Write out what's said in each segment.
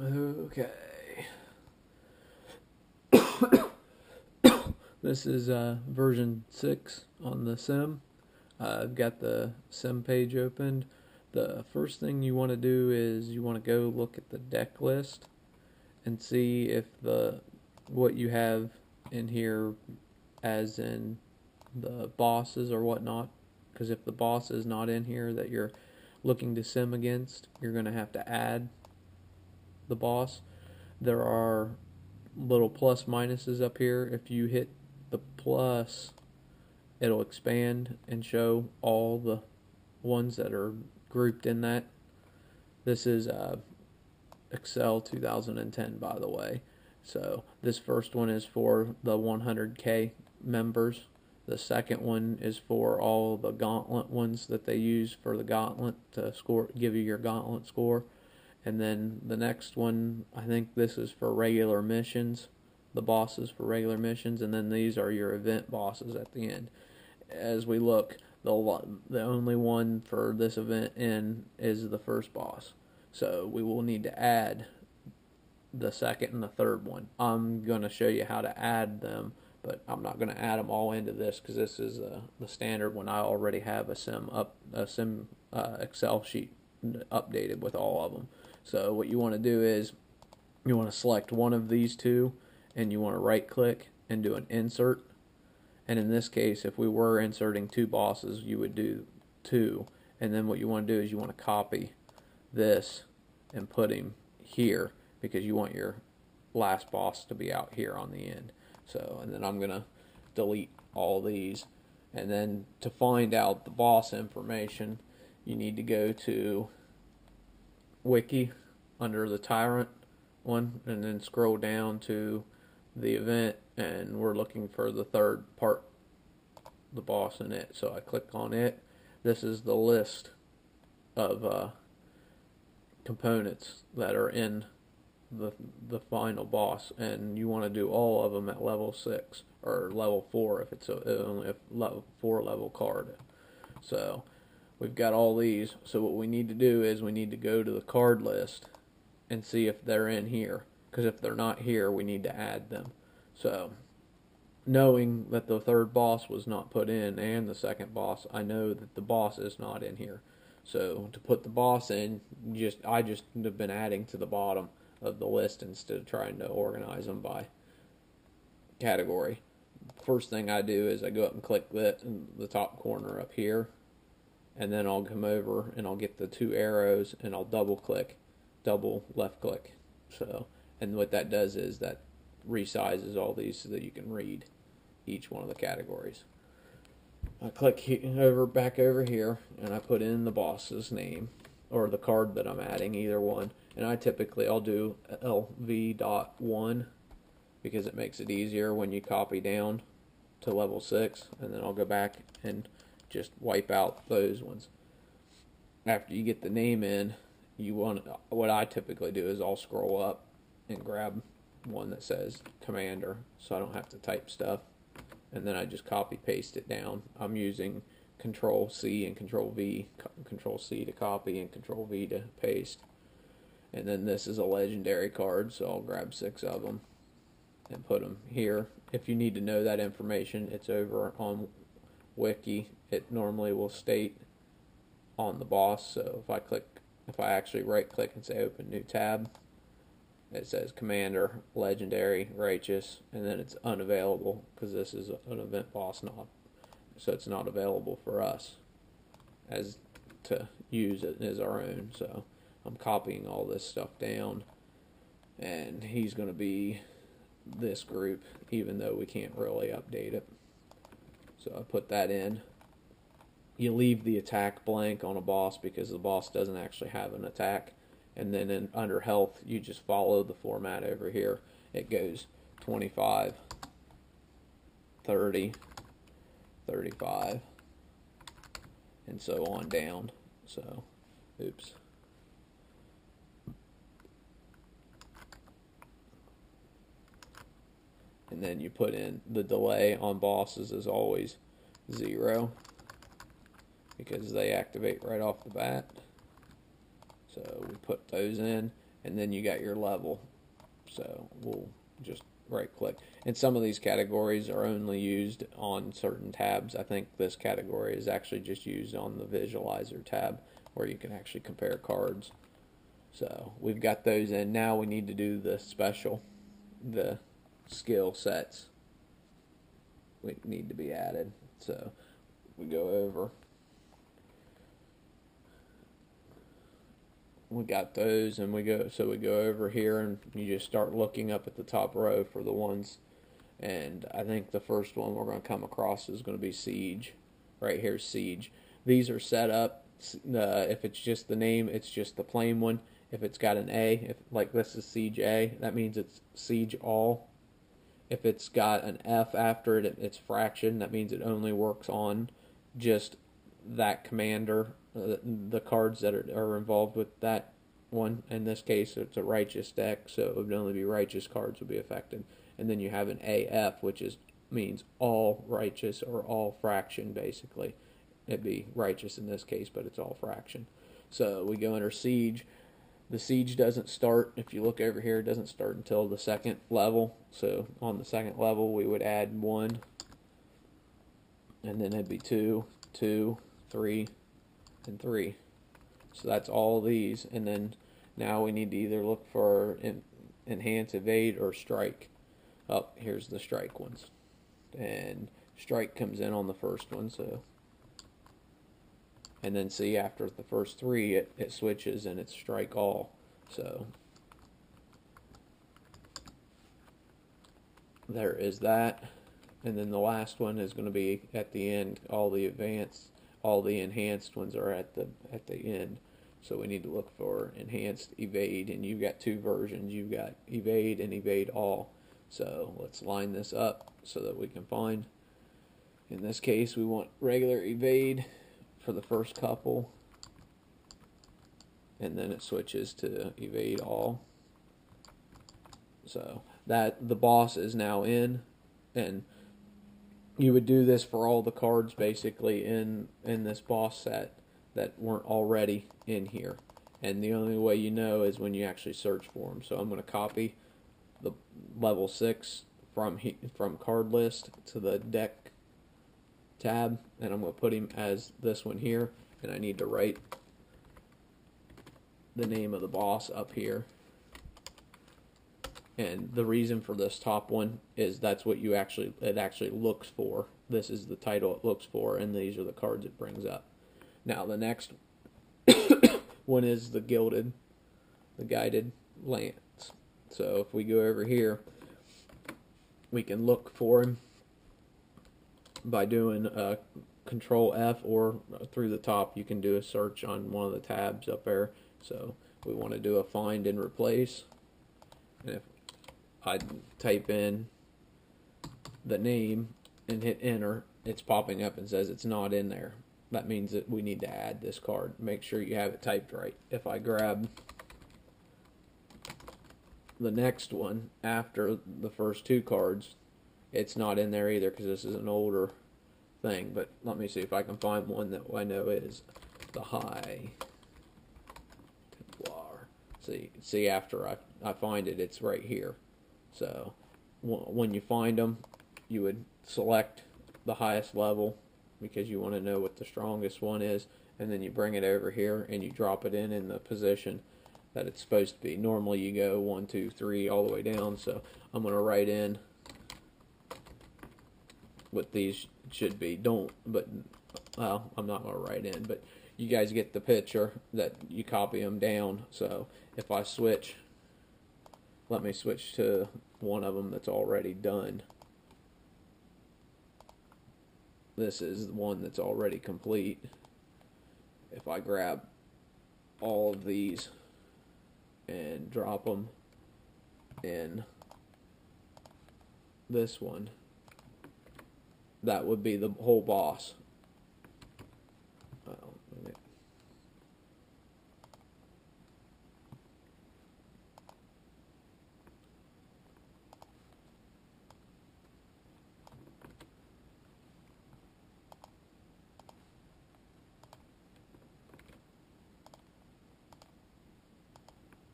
Okay. This is version 6 on the sim. I've got the sim page opened. The first thing you want to do is you want to go look at the deck list and see if what you have in here, as in the bosses or whatnot. Because if the boss is not in here that you're looking to sim against, you're going to have to add the boss. There are little plus minuses up here. If you hit the plus, it'll expand and show all the ones that are grouped in that. This is Excel 2010, by the way. So this first one is for the 100K members. The second one is for all the gauntlet ones that they use for the gauntlet to score, give you your gauntlet score. And then the next one, I think this is for regular missions, the bosses for regular missions, and then these are your event bosses at the end. As we look, the only one for this event in is the first boss. So we will need to add the second and the third one. I'm going to show you how to add them, but I'm not going to add them all into this because this is the standard one. I already have a sim Excel sheet updated with all of them. So what you want to do is you want to select one of these two and you want to right click and do an insert. And in this case, if we were inserting two bosses, you would do two. And then what you want to do is you want to copy this and put him here because you want your last boss to be out here on the end. So, and then I'm going to delete all these. And then to find out the boss information, you need to go to Wiki under the Tyrant one and then scroll down to the event, and we're looking for the third part, the boss in it. So I click on it. This is the list of components that are in the final boss, and you want to do all of them at level 6 or level 4 if it's only a level 4 level card. So we've got all these. So what we need to do is we need to go to the card list and see if they're in here, because if they're not here, we need to add them. So knowing that the third boss was not put in and the second boss, I know that the boss is not in here. So to put the boss in, I just have been adding to the bottom of the list instead of trying to organize them by category. First thing I do is I go up and click the top corner up here, and then I'll come over and I'll get the two arrows and I'll double left click. So, and what that does is that resizes all these so that you can read each one of the categories. I click back over here and I put in the boss's name or the card that I'm adding, either one. And I'll do LV.1 because it makes it easier when you copy down to level 6, and then I'll go back and just wipe out those ones. After you get the name in, what I typically do is I'll scroll up and grab one that says Commander so I don't have to type stuff, and then I just copy paste it down. I'm using Control C and Control V, Control C to copy and Control V to paste. And then this is a legendary card, so I'll grab 6 of them and put them here. If you need to know that information, it's over on Wiki. It normally will state on the boss. So if I actually right click and say open new tab, it says Commander, Legendary, Righteous, and then it's unavailable because this is an event boss not, so it's not available for us as to use it as our own. So I'm copying all this stuff down, and he's going to be this group even though we can't really update it. So I put that in. You leave the attack blank on a boss because the boss doesn't actually have an attack. And then under health, you just follow the format over here. It goes 25, 30, 35, and so on down. So, oops. And then you put in the delay on bosses is always 0 because they activate right off the bat. So we put those in, and then you got your level. So we'll just right click. And some of these categories are only used on certain tabs. I think this category is actually just used on the visualizer tab where you can actually compare cards. So we've got those in. Now we need to do the special, the skill sets we need to be added. So we go over. We got those, and we go over here, and you just start looking up at the top row for the ones. And I think the first one we're going to come across is going to be Siege. Right here, Siege. These are set up. If it's just the name, it's just the plain one. If it's got an A, if like this is Siege A, that means it's Siege All. If it's got an F after it, it's Fraction. That means it only works on just that commander, the cards that are involved with that one. In this case, it's a Righteous deck, so it would only be Righteous cards would be affected. And then you have an AF, which means all Righteous or all Fraction, basically. It'd be Righteous in this case, but it's all Fraction. So we go under Siege. The Siege doesn't start, if you look over here, it doesn't start until the second level. So on the second level, we would add 1, and then it'd be 2, 2, 3, and 3. So that's all these. And then now we need to either look for Enhance, Evade, or Strike. Oh, here's the Strike ones. And Strike comes in on the first one, so. And then see, after the first 3, it switches and it's Strike All. So there is that. And then the last one is going to be at the end. All the enhanced ones are at the end. So we need to look for Enhanced, Evade, and you've got 2 versions. You've got Evade and Evade All. So let's line this up so that we can find. In this case, we want regular Evade for the first couple, and then it switches to Evade All. So that the boss is now in, and you would do this for all the cards basically in this boss set that weren't already in here. And the only way you know is when you actually search for them. So I'm going to copy the level 6 from card list to the deck tab, and I'm going to put him as this one here, and I need to write the name of the boss up here. And the reason for this top one is that's what it actually looks for. This is the title it looks for, and these are the cards it brings up. Now the next one is the Guided Lance. So if we go over here, we can look for him by doing Control F, or through the top you can do a search on one of the tabs up there. So we want to do a find and replace, and if I type in the name and hit enter, it's popping up and says it's not in there. That means that we need to add this card. Make sure you have it typed right. If I grab the next one after the first 2 cards, it's not in there either because this is an older thing. But let me see if I can find one that I know is the High Templar. See after I find it, it's right here. So when you find them, you would select the highest level because you want to know what the strongest one is, and then you bring it over here and you drop it in the position that it's supposed to be. Normally you go 1, 2, 3 all the way down, so I'm going to write in what these should be. Well, I'm not going to write in, but you guys get the picture that you copy them down. So if I switch, let me switch to one of them that's already done. This is the one that's already complete. If I grab all of these and drop them in this one, that would be the whole boss.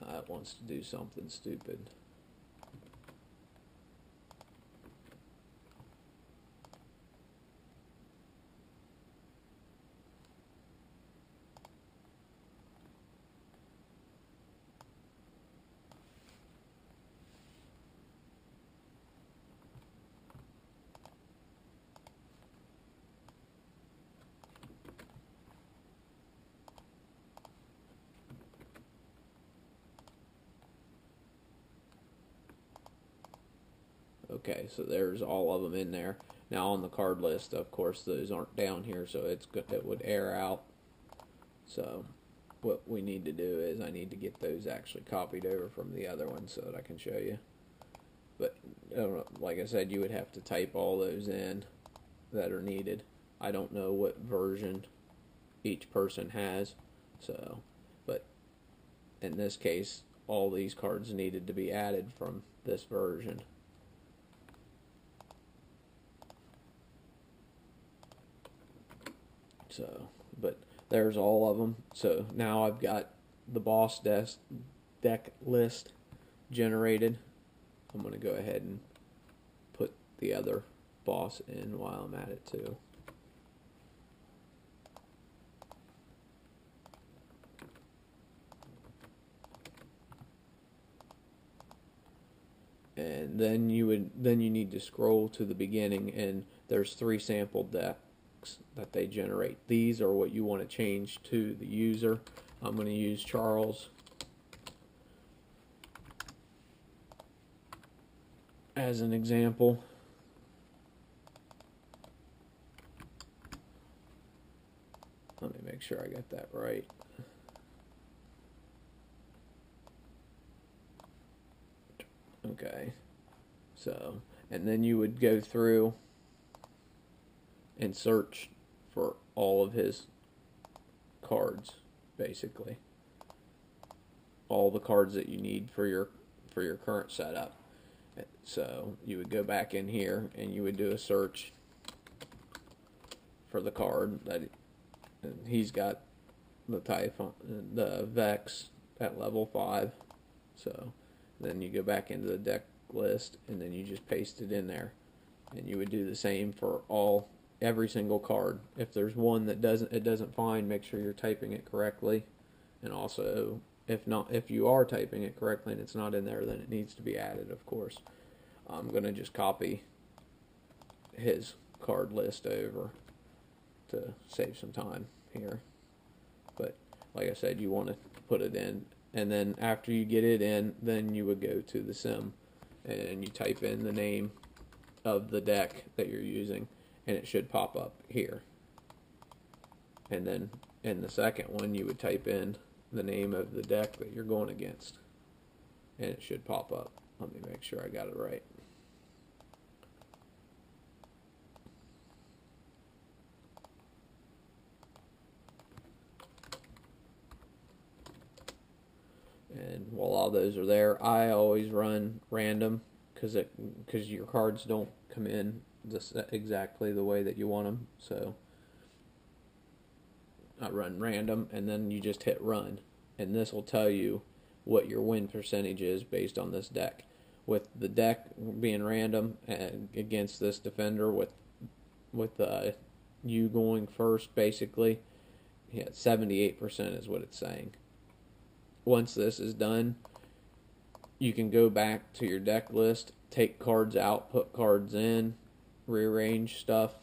That one. wants to do something stupid. Okay, so there's all of them in there. Now on the card list, of course, those aren't down here, so it would air out. So what we need to do is I need to get those actually copied over from the other one so that I can show you. But like I said, you would have to type all those in that are needed. I don't know what version each person has, so, but in this case, all these cards needed to be added from this version. So, but there's all of them. So now I've got the boss deck list generated. I'm going to go ahead and put the other boss in while I'm at it too. And then you need to scroll to the beginning, and there's 3 sample decks that they generate. These are what you want to change to the user. I'm going to use Charles as an example. Let me make sure I got that right. Okay, so, and then you would go through and search for all of his cards, basically. All the cards that you need for your current setup. So you would go back in here and you would do a search for the card that he's got, the Typhon, the Vex at level 5. So then you go back into the deck list and then you just paste it in there. And you would do the same for every single card. If there's one that it doesn't find, make sure you're typing it correctly. And also, if you are typing it correctly and it's not in there, then it needs to be added, of course. I'm going to just copy his card list over to save some time here. But like I said, you want to put it in, and then after you get it in, then you would go to the sim and you type in the name of the deck that you're using, and it should pop up here. And then in the second one, you would type in the name of the deck that you're going against, and it should pop up. Let me make sure I got it right. And while all those are there, I always run random because your cards don't come in exactly the way that you want them. So I run random, and then you just hit run, and this will tell you what your win percentage is based on this deck. With the deck being random and against this defender, with you going first, basically, yeah, 78% is what it's saying. Once this is done, you can go back to your deck list, take cards out, put cards in, rearrange stuff,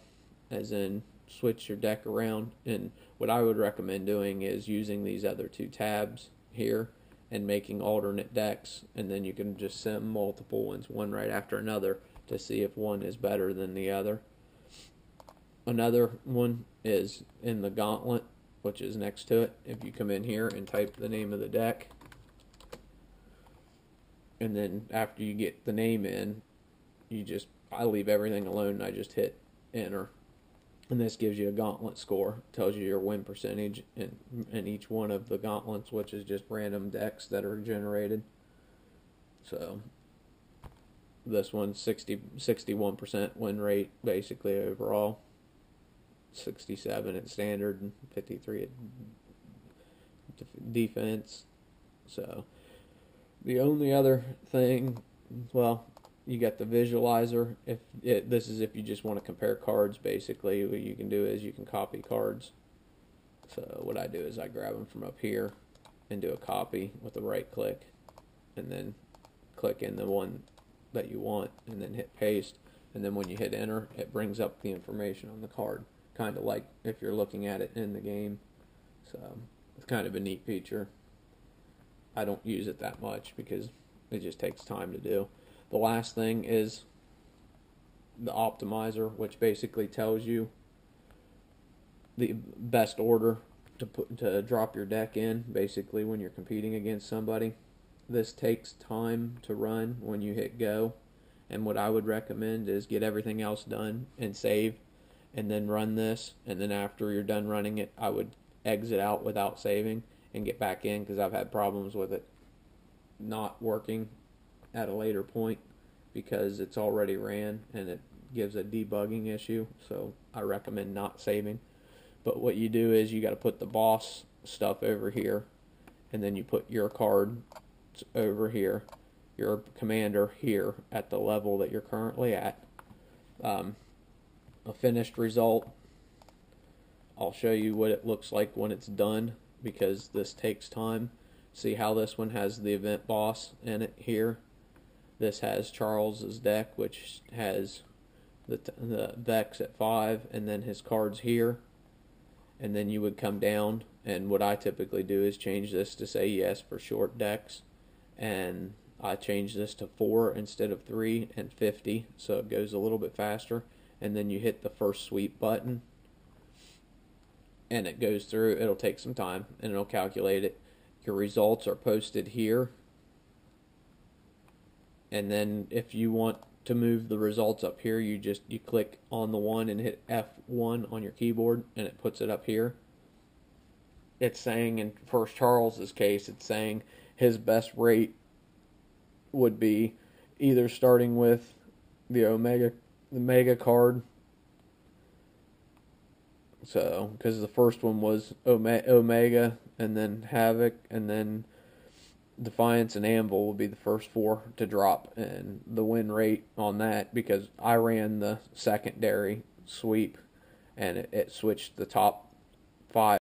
as in switch your deck around. And what I would recommend doing is using these other 2 tabs here and making alternate decks, and then you can just sim multiple ones, one right after another, to see if one is better than the other. Another one is in the gauntlet, which is next to it. If you come in here and type the name of the deck, and then after you get the name in, I leave everything alone and I just hit enter. And this gives you a gauntlet score, tells you your win percentage in each one of the gauntlets, which is just random decks that are generated. So this one's 61% win rate basically overall, 67 at standard, and 53 at defense. So The only other thing, well, you got the visualizer. This is if you just want to compare cards, basically, what you can do is you can copy cards. So what I do is I grab them from up here and do a copy with a right click, and then click in the one that you want, and then hit paste. And then when you hit enter, it brings up the information on the card, kind of like if you're looking at it in the game. So it's kind of a neat feature. I don't use it that much because it just takes time to do. The last thing is the optimizer, which basically tells you the best order to drop your deck in, basically when you're competing against somebody. This takes time to run when you hit go, and what I would recommend is get everything else done and save, and then run this, and then after you're done running it, I would exit out without saving and get back in, because I've had problems with it not working at a later point because it's already ran and it gives a debugging issue. So I recommend not saving. But what you do is you got to put the boss stuff over here, and then you put your card over here, your commander here at the level that you're currently at. A finished result, I'll show you what it looks like when it's done, because this takes time. See how this one has the event boss in it here. This has Charles's deck, which has the decks at 5, and then his cards here. And then you would come down, and what I typically do is change this to say yes for short decks, and I change this to 4 instead of 3 and 50, so it goes a little bit faster. And then you hit the first sweep button, and it goes through. It'll take some time, and it'll calculate it. Your results are posted here, and then if you want to move the results up here, you click on the one and hit F1 on your keyboard, and it puts it up here. It's saying, in First Charles's case, it's saying his best rate would be either starting with the Mega card. So, because the first one was Omega, and then Havoc, and then Defiance and Anvil will be the first 4 to drop, and the win rate on that, because I ran the secondary sweep, and it switched the top 5